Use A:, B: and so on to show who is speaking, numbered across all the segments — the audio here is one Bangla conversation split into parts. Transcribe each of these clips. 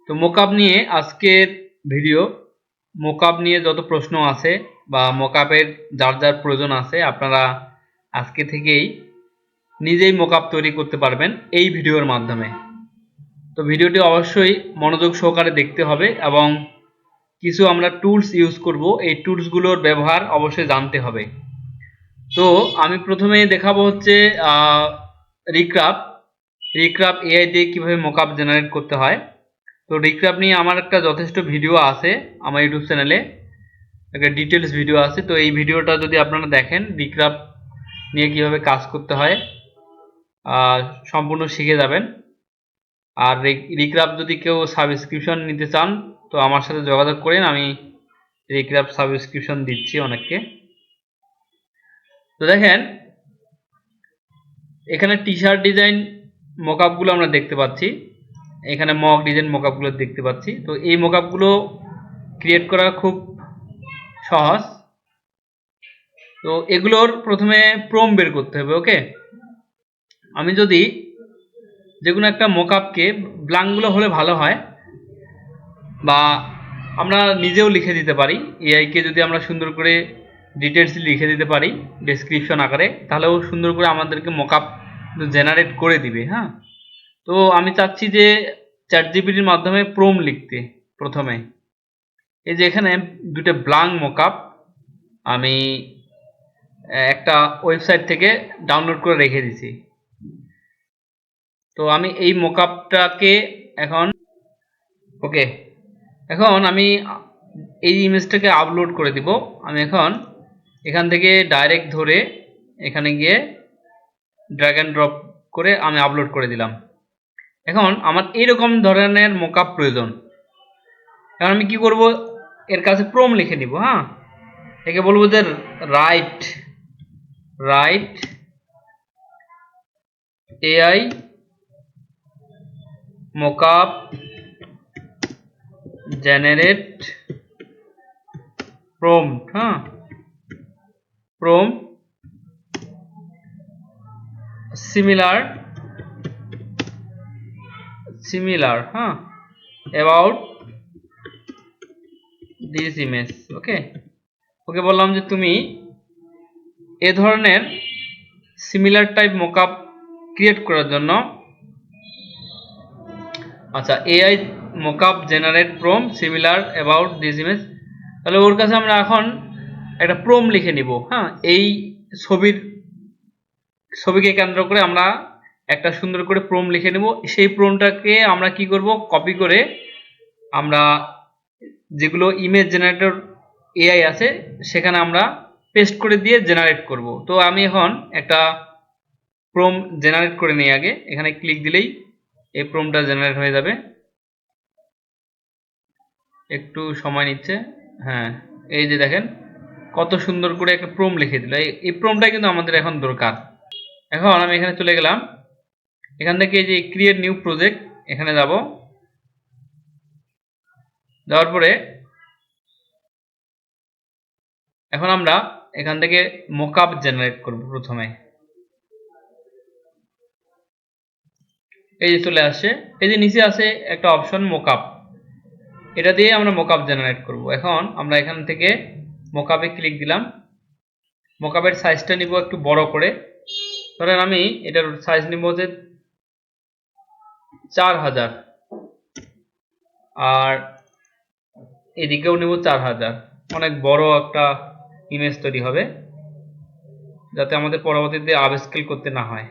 A: তো মোকআপ নিয়ে আজকের ভিডিও। মোকআপ নিয়ে যত প্রশ্ন আছে বা মোকআপের যার যার প্রয়োজন আছে আপনারা আজকে থেকেই নিজেই মোকআপ তৈরি করতে পারবেন এই ভিডিওর মাধ্যমে। তো ভিডিওটি অবশ্যই মনোযোগ সহকারে দেখতে হবে এবং কিছু আমরা টুলস ইউজ করব, এই টুলসগুলোর ব্যবহার অবশ্যই জানতে হবে। তো আমি প্রথমে দেখাবো হচ্ছে রিক্রাফট এআই দিয়ে কিভাবে মোকআপ জেনারেট করতে হয়। তো রিক্রাফট নিয়ে আমার একটা যথেষ্ট ভিডিও আছে আমার ইউটিউব চ্যানেলে, একটা ডিটেলস ভিডিও আছে। তো এই ভিডিওটা যদি আপনারা দেখেন রিক্রাফট নিয়ে কিভাবে কাজ করতে হয় সম্পূর্ণ শিখে যাবেন। আর রিক্রাফট যদি কেউ সাবস্ক্রিপশন নিতে চান তো আমার সাথে যোগাযোগ করেন, আমি রিক্রাফট সাবস্ক্রিপশন দিচ্ছি অনেককে। তো দেখেন এখানে টি শার্ট ডিজাইন মোকআপগুলো আমরা দেখতে পাচ্ছি, এখানে মক ডিজাইন মোকআপগুলো দেখতে পাচ্ছি। তো এই মোকআপগুলো ক্রিয়েট করা খুব সহজ। তো এগুলোর প্রথমে প্রম বের করতে হবে। ওকে, আমি যদি যে কোনো একটা মোকআপকে ব্ল্যাঙ্কগুলো হলে ভালো হয়, বা আমরা নিজেও লিখে দিতে পারি, এআইকে যদি আমরা সুন্দর করে ডিটেলস লিখে দিতে পারি ডেসক্রিপশন আকারে, তাহলেও সুন্দর করে আমাদেরকে মোকআপ জেনারেট করে দিবে। হ্যাঁ, তো আমি চাচ্ছি যে চ্যাটজিপিটির মাধ্যমে প্রম লিখতে। প্রথমে এই যে এখানে দুটো ব্ল্যাঙ্ক মোকআপ আমি একটা ওয়েবসাইট থেকে ডাউনলোড করে রেখে দিছি। তো আমি এই মোকআপটাকে এখন এখন আমি এই ইমেজটাকে আপলোড করে দিব। আমি এখন এখান থেকে ডাইরেক্ট ধরে এখানে গিয়ে ড্র্যাগ অ্যান্ড ড্রপ করে আমি আপলোড করে দিলাম। এখন আমার এইরকম ধরনের মোকআপ প্রয়োজন। এখন আমি কি করব, এর কাছে প্রম লিখে নিব। হ্যাঁ, একে বলবো যে right AI mockup generate prompt. হ্যাঁ, প্রম্পট similar হ্যাঁ about this image। ওকে বললাম যে তুমি এ ধরনের সিমিলার টাইপ মোকআপ ক্রিয়েট করার জন্য AI mockup generate prompt similar about this image. তাহলে ওর কাছে আমরা এখন একটা প্রম লিখে নিব। হ্যাঁ, এই ছবিকে কেন্দ্র করে আমরা একটা সুন্দর করে প্রম লিখে নেব। সেই প্রমটাকে আমরা কি করব, কপি করে আমরা যেগুলো ইমেজ জেনারেটর এআই আছে সেখানে আমরা পেস্ট করে দিয়ে জেনারেট করব। তো আমি এখন একটা প্রম জেনারেট করে নিই আগে। এখানে ক্লিক দিলেই এই প্রমটা জেনারেট হয়ে যাবে, একটু সময় নিচ্ছে। হ্যাঁ, এই যে দেখেন কত সুন্দর করে একটা প্রম লিখে দিল। এই প্রমটা কিন্তু আমাদের এখন দরকার। এখন আমি এখানে চলে গেলাম, এখান থেকে এই যে ক্রিয়েট নিউ প্রজেক্ট এখানে যাব। যাওয়ার পরে এখন আমরা এখান থেকে মোকআপ জেনারেট করব। প্রথমে এই যে চলে আসছে, এই যে নিচে আছে একটা অপশন মোকআপ, এটা দিয়ে আমরা মোকআপ জেনারেট করব। এখন আমরা এখান থেকে মোকআপে ক্লিক দিলাম। মোকআপের সাইজটা নিব একটু বড় করে। ধরেন আমি এটার সাইজ নিব যে 4000, আর এদিকেও নিব 4000। অনেক বড় একটা ইমেজ তৈরি হবে, যাতে আমাদের পরবর্তীতে আপস্কেল করতে না হয়।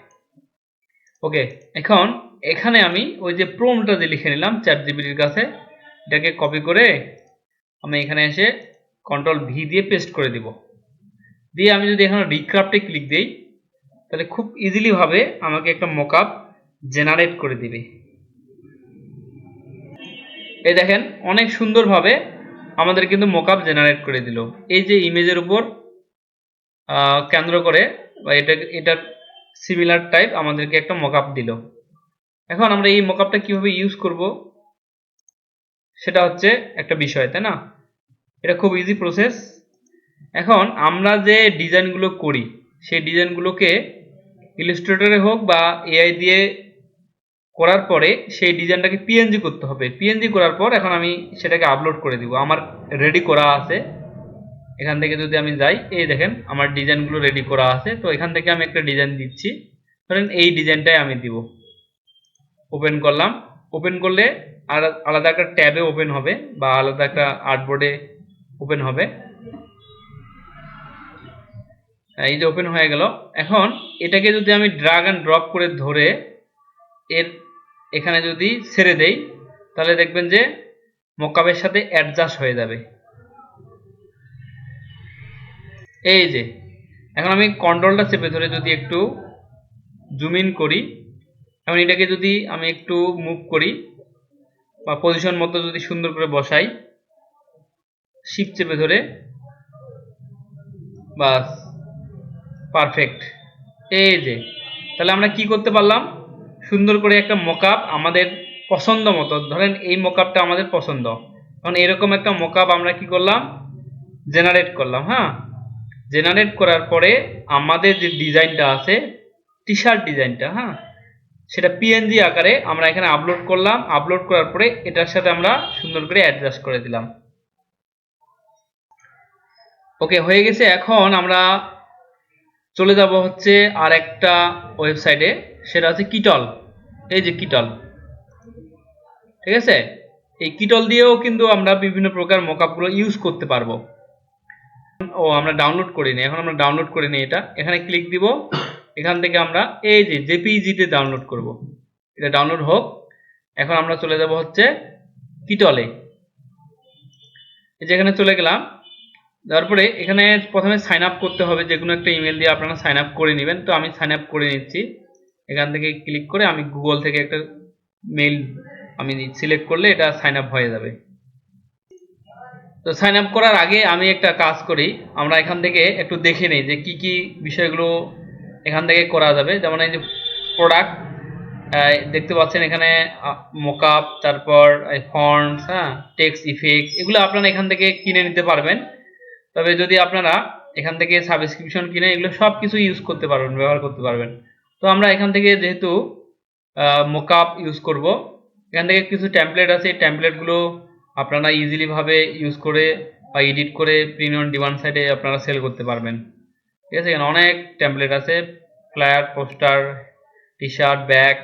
A: ওকে, এখন এখানে আমি ওই যে প্রম্পটটা যে লিখে নিলাম চ্যাটজিপিটির কাছে, এটাকে কপি করে আমি এখানে এসে কন্ট্রোল ভি দিয়ে পেস্ট করে দিব। দিয়ে আমি যদি এখানে রিক্রাফটে ক্লিক দিই তাহলে খুব ইজিলি ভাবে আমাকে একটা মোকআপ জেনারেট করে দিবে। এই দেখেন অনেক সুন্দরভাবে আমাদের কিন্তু মোকআপ জেনারেট করে দিল। এই যে ইমেজের উপর কেন্দ্র করে বা এটার সিমিলার টাইপ আমাদেরকে একটা মোকআপ দিল। এখন আমরা এই মোকআপটা কিভাবে ইউজ করব সেটা হচ্ছে একটা বিষয়, তাই না? এটা খুব ইজি প্রসেস। এখন আমরা যে ডিজাইনগুলো করি সেই ডিজাইনগুলোকে ইলাস্ট্রেটরে হোক বা এআই দিয়ে করার পরে সেই ডিজাইনটাকে পিএনজি করতে হবে। পিএনজি করার পর এখন আমি সেটাকে আপলোড করে দিব। আমার রেডি করা আছে, এখান থেকে যদি আমি যাই, এই দেখেন আমার ডিজাইনগুলো রেডি করা আছে। তো এখান থেকে আমি একটা ডিজাইন দিচ্ছি, ধরেন এই ডিজাইনটাই আমি দিব। ওপেন করলাম, ওপেন করলে আর আলাদা একটা ট্যাবে ওপেন হবে বা আলাদা একটা আর্টবোর্ডে ওপেন হবে। এই যে ওপেন হয়ে গেল। এখন এটাকে যদি আমি ড্রাগ অ্যান্ড ড্রপ করে ধরে এর এখানে যদি ছেড়ে দেই, তাহলে দেখবেন যে মকআপের সাথে অ্যাডজাস্ট হয়ে যাবে। এই যে এখন আমি কন্ট্রোলটা চেপে ধরে যদি একটু জুম ইন করি, এখন এটাকে যদি আমি একটু মুভ করি বা পজিশন মতো যদি সুন্দর করে বসাই, শিফট চেপে ধরে, বাস পারফেক্ট। এই যে তাহলে আমরা কি করতে পারলাম, সুন্দর করে একটা মকআপ আমাদের পছন্দ মতো, ধরেন এই মকআপটা আমাদের পছন্দ, এখন এরকম একটা মকআপ আমরা কি করলাম, জেনারেট করলাম। হ্যাঁ, জেনারেট করার পরে আমাদের যে ডিজাইনটা আছে, টি শার্ট ডিজাইনটা, হ্যাঁ, সেটা পিএনজি আকারে আমরা এখানে আপলোড করলাম। আপলোড করার পরে এটার সাথে আমরা সুন্দর করে অ্যাডজাস্ট করে দিলাম। ওকে, হয়ে গেছে। এখন আমরা চলে যাব হচ্ছে আর একটা ওয়েবসাইটে, সেটা হচ্ছে কিটল। এই যে কিটল, ঠিক আছে, এই কিটল দিয়েও কিন্তু আমরা বিভিন্ন প্রকার মকআপগুলো ইউজ করতে পারবো। ও আমরা ডাউনলোড করিনি, এখন আমরা ডাউনলোড করে নিই। এটা এখানে ক্লিক দিব, এখান থেকে আমরা এই যে জেপিইজিতে ডাউনলোড করব। এটা ডাউনলোড হোক। এখন আমরা চলে যাব হচ্ছে কিটলে। এই যে এখানে চলে গেলাম, তারপরে এখানে প্রথমে সাইন আপ করতে হবে, যে কোনো একটা ইমেল দিয়ে আপনারা সাইন আপ করে নেবেন। তো আমি সাইন আপ করে নিচ্ছি। এখান থেকে ক্লিক করে আমি গুগল থেকে একটা মেইল আমি সিলেক্ট করলে এটা সাইন আপ হয়ে যাবে। তো সাইন আপ করার আগে আমি একটা কাজ করি, আমরা এখান থেকে একটু দেখে নিই যে কি কি বিষয়গুলো এখান থেকে করা যাবে। যেমন এই যে প্রোডাক্ট দেখতে পাচ্ছেন এখানে, মকআপ, তারপর ফন্টস, হ্যাঁ, টেক্সট ইফেক্ট, এগুলো আপনারা এখান থেকে কিনে নিতে পারবেন। তবে যদি আপনারা এখান থেকে সাবস্ক্রিপশন কিনে এগুলো সব কিছু ইউজ করতে পারবেন, ব্যবহার করতে পারবেন। তো আমরা এখান থেকে যেহেতু মকআপ ইউজ করব, এখান থেকে কিছু টেমপ্লেট আছে, এই টেমপ্লেটগুলো আপনারা ইজিলি ভাবে ইউজ করে বা এডিট করে প্রিমিয়াম ডিমান্ড সাইটে আপনারা সেল করতে পারবেন। ঠিক আছে, এখানে অনেক টেমপ্লেট আছে, flyer, poster, T shirt, bag.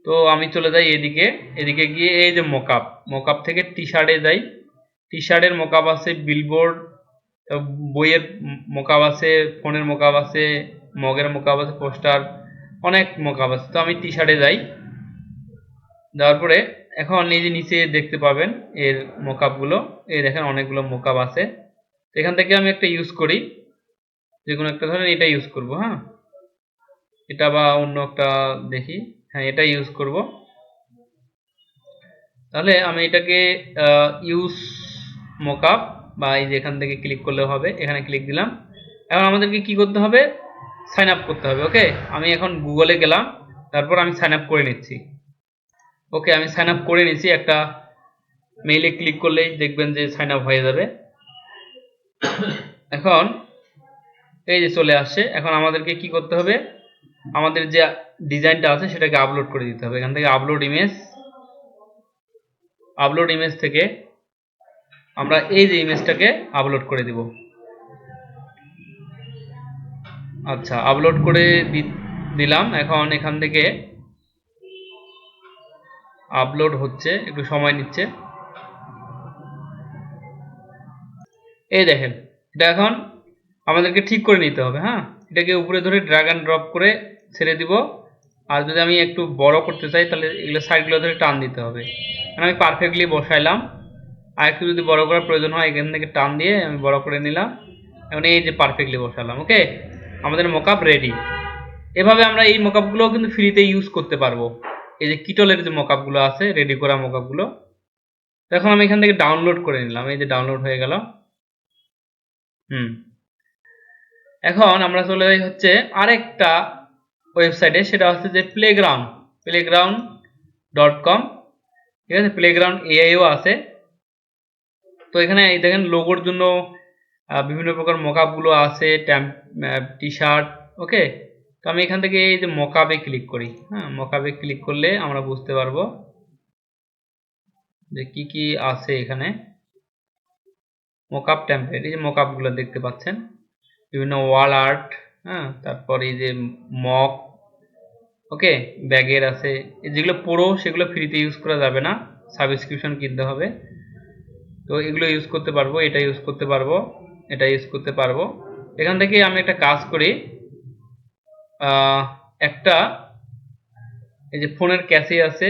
A: তো আমি চলে যাই এদিকে, এদিকে গিয়ে এই যে মকআপ, মকআপ থেকে টি শার্টে যাই। টি শার্টের মকআপ আছে, বিলবোর্ড, বইয়ের মকআপ আছে, ফোনের মকআপ আছে, মগের মকআপ আছে, পোস্টার, অনেক মকআপ আছে। তো আমি টি শার্টে যাই, যাওয়ার পরে এখন এই যে নিচে দেখতে পাবেন এর মকআপগুলো, এই দেখেন অনেকগুলো মকআপ আছে। এখান থেকে আমি একটা ইউজ করি, যে কোনো একটা, ধরেন এটা ইউজ করব। হ্যাঁ, এটা বা অন্য একটা দেখি, হ্যাঁ এটা ইউজ করব। তাহলে আমি এটাকে ইউজ মকআপ, বা এই যে এখান থেকে ক্লিক করলে হবে, এখানে ক্লিক দিলাম। এখন আমাদেরকে কি করতে হবে, সাইন আপ করতে হবে। ওকে, আমি এখন গুগলে গেলাম, তারপর আমি সাইন আপ করে নিচ্ছি। ওকে, আমি সাইন আপ করে নিচ্ছি। একটা মেইলে ক্লিক করলেই দেখবেন যে সাইন আপ হয়ে যাবে। এখন এই যে চলে আসছে। এখন আমাদেরকে কি করতে হবে, আমাদের যে ডিজাইনটা আছে সেটাকে আপলোড করে দিতে হবে। এখান থেকে আপলোড ইমেজ, আপলোড ইমেজ থেকে আমরা এই যে ইমেজটাকে আপলোড করে দিব। আচ্ছা, আপলোড করে দিলাম। এখন এখান থেকে আপলোড হচ্ছে, একটু সময় নিচ্ছে। এই দেখেন, এটা এখন আমাদেরকে ঠিক করে নিতে হবে। হ্যাঁ, এটাকে উপরে ধরে ড্র্যাগ অ্যান্ড ড্রপ করে ছেড়ে দিব। আর যদি আমি একটু বড় করতে চাই, তাহলে এগুলো সাইডগুলো ধরে টান দিতে হবে। আমি পারফেক্টলি বসাইলাম। আর একটু যদি বড় করার প্রয়োজন হয়, এখান থেকে টান দিয়ে আমি বড় করে নিলাম। এখন এই যে পারফেক্টলি বসালাম। ওকে, আমাদের মকআপ রেডি। এভাবে আমরা এই মকআপগুলো কিন্তু ফ্রিতে ইউজ করতে পারবো। এই যে কিটলের যে মকআপগুলো আছে, রেডি করা মকআপগুলো, এখন আমি এখান থেকে ডাউনলোড করে নিলাম। এই যে ডাউনলোড হয়ে গেল। এখন আমরা চলে যাই হচ্ছে আরেকটা ওয়েবসাইটে, সেটা হচ্ছে যে playground.com। ঠিক আছে, প্লেগ্রাউন্ড এআইও আছে। তো এখানে এই দেখেন লোগোর জন্য বিভিন্ন প্রকার মকআপগুলো আছে, টি শার্ট। ওকে, আমি এখান থেকে এই যে মকআপে ক্লিক করি। হ্যাঁ, মকআপে ক্লিক করলে আমরা বুঝতে পারবো যে কি কি আছে এখানে। মকআপ টেমপ্লেট, এই যে মকআপ গুলো দেখতে পাচ্ছেন, বিভিন্ন ওয়াল আর্ট, হ্যাঁ, তারপর এই যে মক, ওকে, ব্যাগের আছে। যেগুলো পুরো সেগুলো ফ্রিতে ইউজ করা যাবে না, সাবস্ক্রিপশন কিনতে হবে। তো এগুলো ইউজ করতে পারবো, এটা ইউজ করতে পারবো, এটা ইউজ করতে পারবো। এখান থেকে আমি একটা কাজ করি, একটা এই যে ফোনের ক্যাসে আছে,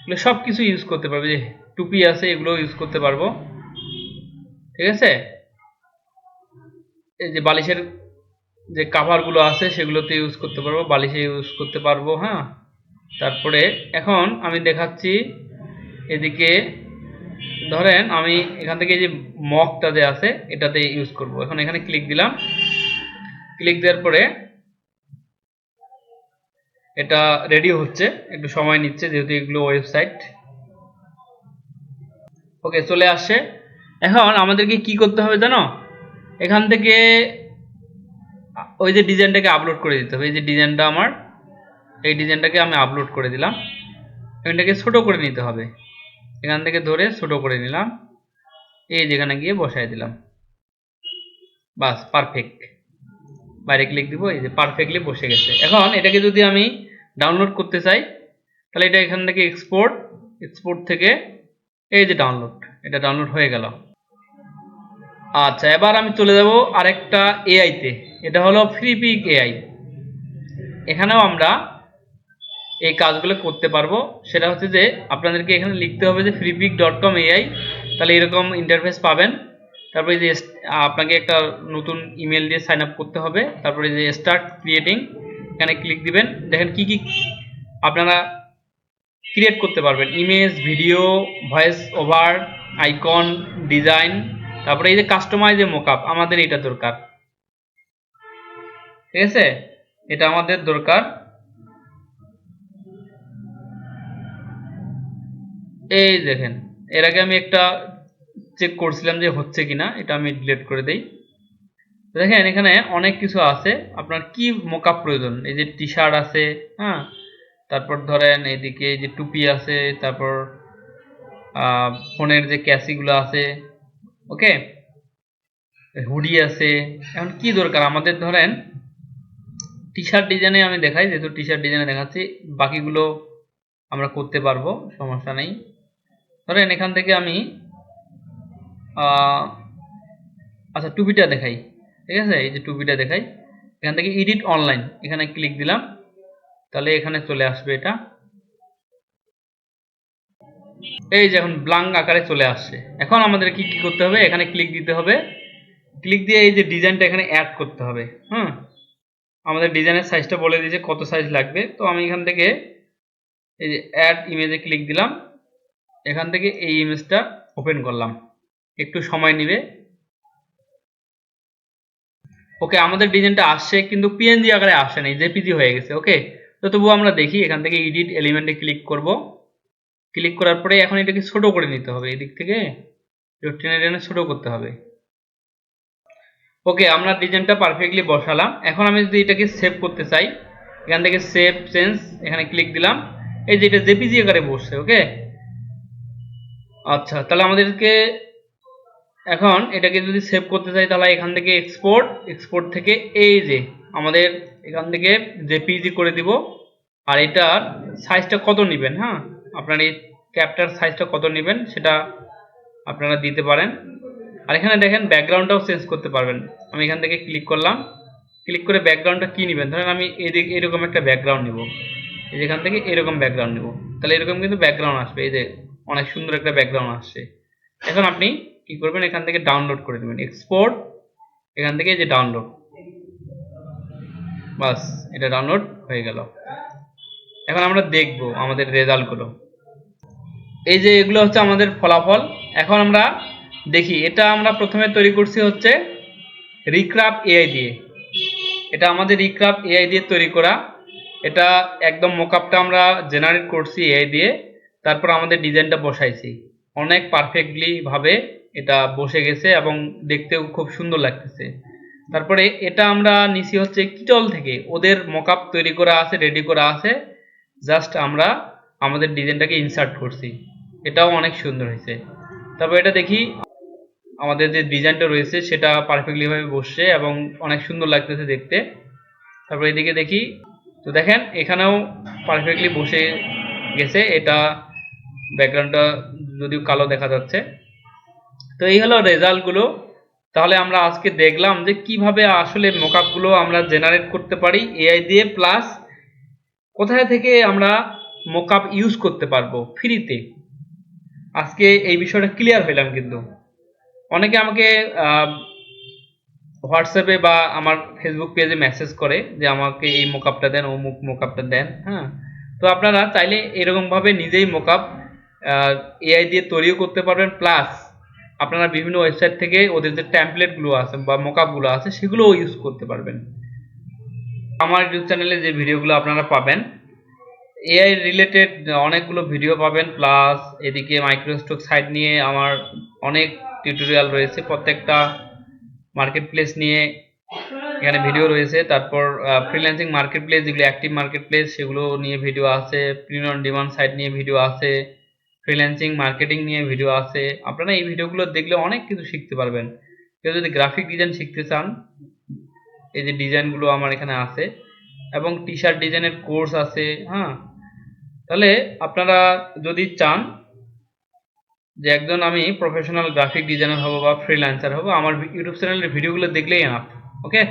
A: এগুলো সব কিছু ইউজ করতে পারবো। যে টুপি আছে, এগুলো ইউজ করতে পারবো, ঠিক আছে। এই যে বালিশের যে কাভার গুলো আছে সেগুলোতে ইউজ করতে পারবো, বালিশে ইউজ করতে পারবো। হ্যাঁ, তারপরে এখন আমি দেখাচ্ছি এদিকে, ধরেন আমি এখান থেকে যে মকটা যে আছে এটাতে ইউজ করব। এখন এখানে ক্লিক দিলাম, ক্লিক দেওয়ার পরে এটা রেডি হচ্ছে, একটু সময় নিচ্ছে যেহেতু এগুলো ওয়েবসাইট। ওকে, চলে আসছে। এখন আমাদেরকে কি করতে হবে জানো, এখান থেকে ওই যে ডিজাইনটাকে আপলোড করে দিতে হবে। এই যে ডিজাইনটা আমার, এই ডিজাইনটাকে আমি আপলোড করে দিলাম। এখানটাকে ছোট করে নিতে হবে, এখান থেকে ধরে ছোট করে নিলাম, এই যেখানে গিয়ে বসাই দিলাম, বাস পারফেক্ট। বাইরে ক্লিক দিব, এই যে পারফেক্টলি বসে গেছে। এখন এটাকে যদি আমি ডাউনলোড করতে চাই তাহলে এটা এখান থেকে এক্সপোর্ট, এক্সপোর্ট থেকে এই যে ডাউনলোড, এটা ডাউনলোড হয়ে গেল। আচ্ছা, এবার আমি চলে যাব আরেকটা এআই তে, এটা হলো ফ্রিপিক এআই। এখানেও আমরা এই কাজগুলো করতে পারবো। সেটা হচ্ছে যে আপনাদেরকে এখানে লিখতে হবে যে freepik.com AI, তাহলে এরকম ইন্টারফেস পাবেন। তারপরে যে আপনাকে একটা নতুন ইমেল দিয়ে সাইন আপ করতে হবে, তারপরে যে স্টার্ট ক্রিয়েটিং, এখানে ক্লিক দিবেন। দেখেন কি কি আপনারা ক্রিয়েট করতে পারবেন, image, video, voice over, icon, design, তারপরে এই যে কাস্টমাইজ এ মকআপ, আমাদের এটা দরকার, ঠিক আছে, এটা আমাদের দরকার। এই দেখেন, এর আগে আমি একটা চেক করছিলাম যে হচ্ছে কিনা, এটা আমি ডিলিট করে দেই। দেখেন এখানে অনেক কিছু আছে, আপনার কি মকআপ প্রয়োজন। এই যে টি শার্ট আছে, হ্যাঁ, তারপর ধরেন এইদিকে এই যে টুপি আছে, তারপর ফোনের যে ক্যাসিগুলো আছে, ওকে, হুডি আছে। এখন কি দরকার আমাদের, ধরেন টি শার্ট ডিজাইনে আমি দেখাই, যেহেতু টি শার্ট ডিজাইনে দেখাচ্ছি, বাকিগুলো আমরা করতে পারবো, সমস্যা নেই। ধরেন এখান থেকে আমি আচ্ছা টুপিটা দেখাই, ঠিক আছে, এই যে টুপিটা দেখাই, এখান থেকে এডিট অনলাইন, এখানে ক্লিক দিলাম, তাহলে এখানে চলে আসবে এটা। এই যে এখন ব্ল্যাঙ্ক আকারে চলে আসছে। এখন আমাদের কি কি করতে হবে, এখানে ক্লিক দিতে হবে, ক্লিক দিয়ে এই যে ডিজাইনটা এখানে অ্যাড করতে হবে। হ্যাঁ, আমাদের ডিজাইনের সাইজটা বলে দিয়েছে কত সাইজ লাগবে। তো আমি এখান থেকে এই যে অ্যাড ইমেজে ক্লিক দিলাম, এখান থেকে এই ইমেজটা ওপেন করলাম, একটু সময় নেবে। ওকে, আমাদের ডিজাইনটা আসছে কিন্তু পিএনজি আকারে আসে নাই, জেপিজি হয়ে গেছে। ওকে, তো তবুও আমরা দেখি, এখান থেকে এডিট এলিমেন্টে ক্লিক করব। ক্লিক করার পরে এখন এটাকে ছোট করে নিতে হবে, এদিক থেকে টেনে টেনে ছোট করতে হবে। ওকে, আমরা ডিজাইনটা পারফেক্টলি বসালাম। এখন আমি যদি এটাকে সেভ করতে চাই, এখান থেকে সেভ চেঞ্জ, এখানে ক্লিক দিলাম, এই যে এটা জেপিজি আকারে বসছে। ওকে, আচ্ছা, তাহলে আমাদেরকে এখন এটাকে যদি সেভ করতে চাই তাহলে এখান থেকে এক্সপোর্ট, এক্সপোর্ট থেকে এই যে আমাদের এখান থেকে জেপিজি করে দিব। আর এটার সাইজটা কত নেবেন, হ্যাঁ, আপনার এই ক্যাপটার সাইজটা কত নেবেন সেটা আপনারা দিতে পারেন। আর এখানে দেখেন ব্যাকগ্রাউন্ডটাও চেঞ্জ করতে পারবেন। আমি এখান থেকে ক্লিক করলাম, ক্লিক করে ব্যাকগ্রাউন্ডটা কি নেবেন, ধরেন আমি এদিকে এরকম একটা ব্যাকগ্রাউন্ড নেব, এই যেখান থেকে এরকম ব্যাকগ্রাউন্ড নেব, তাহলে এরকম কিন্তু ব্যাকগ্রাউন্ড আসবে। এই যে অনেক সুন্দর একটা ব্যাকগ্রাউন্ড আসছে। এখন আপনি কি করবেন, এখান থেকে ডাউনলোড করে দেবেন, এক্সপোর্ট, এখান থেকে এই যে ডাউনলোড, বাস এটা ডাউনলোড হয়ে গেল। এখন আমরা দেখব আমাদের রেজাল্টগুলো। এই যে এগুলো হচ্ছে আমাদের ফলাফল। এখন আমরা দেখি, এটা আমরা প্রথমে তৈরি করছি হচ্ছে রিক্রাফট এআই দিয়ে। এটা আমাদের রিক্রাফট এআই দিয়ে তৈরি করা। এটা একদম মকআপটা আমরা জেনারেট করছি এআই দিয়ে, তারপর আমাদের ডিজাইনটা বসাইছি, অনেক পারফেক্টলি ভাবে এটা বসে গেছে এবং দেখতেও খুব সুন্দর লাগতেছে। তারপরে এটা আমরা নিছি হচ্ছে কিটল থেকে, ওদের মকআপ তৈরি করা আছে, রেডি করা আছে, জাস্ট আমরা আমাদের ডিজাইনটাকে ইনসার্ট করছি। এটাও অনেক সুন্দর হয়েছে। তারপর এটা দেখি আমাদের যে ডিজাইনটা রয়েছে সেটা পারফেক্টলি ভাবে বসছে এবং অনেক সুন্দর লাগতেছে দেখতে। তারপর এদিকে দেখি, তো দেখেন এখানেও পারফেক্টলি বসে গেছে। এটা ব্যাকগ্রাউন্ডটা যদিও কালো দেখা যাচ্ছে। তো এই হলো রেজাল্টগুলো। তাহলে আমরা আজকে দেখলাম যে কিভাবে আসলে মকআপগুলো আমরা জেনারেট করতে পারি এআই দিয়ে, প্লাস কোথায় থেকে আমরা মকআপ ইউজ করতে পারবো ফ্রিতে। আজকে এই বিষয়টা ক্লিয়ার হইলাম। কিন্তু অনেকে আমাকে হোয়াটসঅ্যাপে বা আমার ফেসবুক পেজে মেসেজ করে যে আমাকে এই মকআপটা দেন, অমুক মকআপটা দেন। হ্যাঁ, তো আপনারা চাইলে এরকমভাবে নিজেই মকআপ এআই দিয়ে তৈরিও করতে পারবেন, প্লাস আপনারা বিভিন্ন ওয়েবসাইট থেকে ওদের যে ট্যাম্পলেটগুলো আছে বা মকআপগুলো আছে সেগুলোও ইউজ করতে পারবেন। আমার ইউটিউব চ্যানেলে যে ভিডিওগুলো আপনারা পাবেন এআই রিলেটেড অনেকগুলো ভিডিও পাবেন, প্লাস এদিকে মাইক্রোস্টক সাইট নিয়ে আমার অনেক টিউটোরিয়াল রয়েছে, প্রত্যেকটা মার্কেট প্লেস নিয়ে এখানে ভিডিও রয়েছে। তারপর ফ্রিল্যান্সিং মার্কেট প্লেস, যেগুলো অ্যাক্টিভ মার্কেট প্লেস সেগুলো নিয়ে ভিডিও আছে, প্রিন্ট অন ডিমান্ড সাইট নিয়ে ভিডিও আছে, ফ্রিল্যান্সিং মার্কেটিং নিয়ে ভিডিও আছে। আপনারা এই ভিডিওগুলো দেখলে অনেক কিছু শিখতে পারবেন। কেউ যদি গ্রাফিক ডিজাইন শিখতে চান, এই যে ডিজাইনগুলো আমার এখানে আছে, এবং টি শার্ট ডিজাইনের কোর্স আছে। হ্যাঁ, তাহলে আপনারা যদি চান যে একজন আমি প্রফেশনাল গ্রাফিক ডিজাইনার হব বা ফ্রিল্যান্সার হব, আমার ইউটিউব চ্যানেলের ভিডিওগুলো দেখলেই এনাফ। ওকে।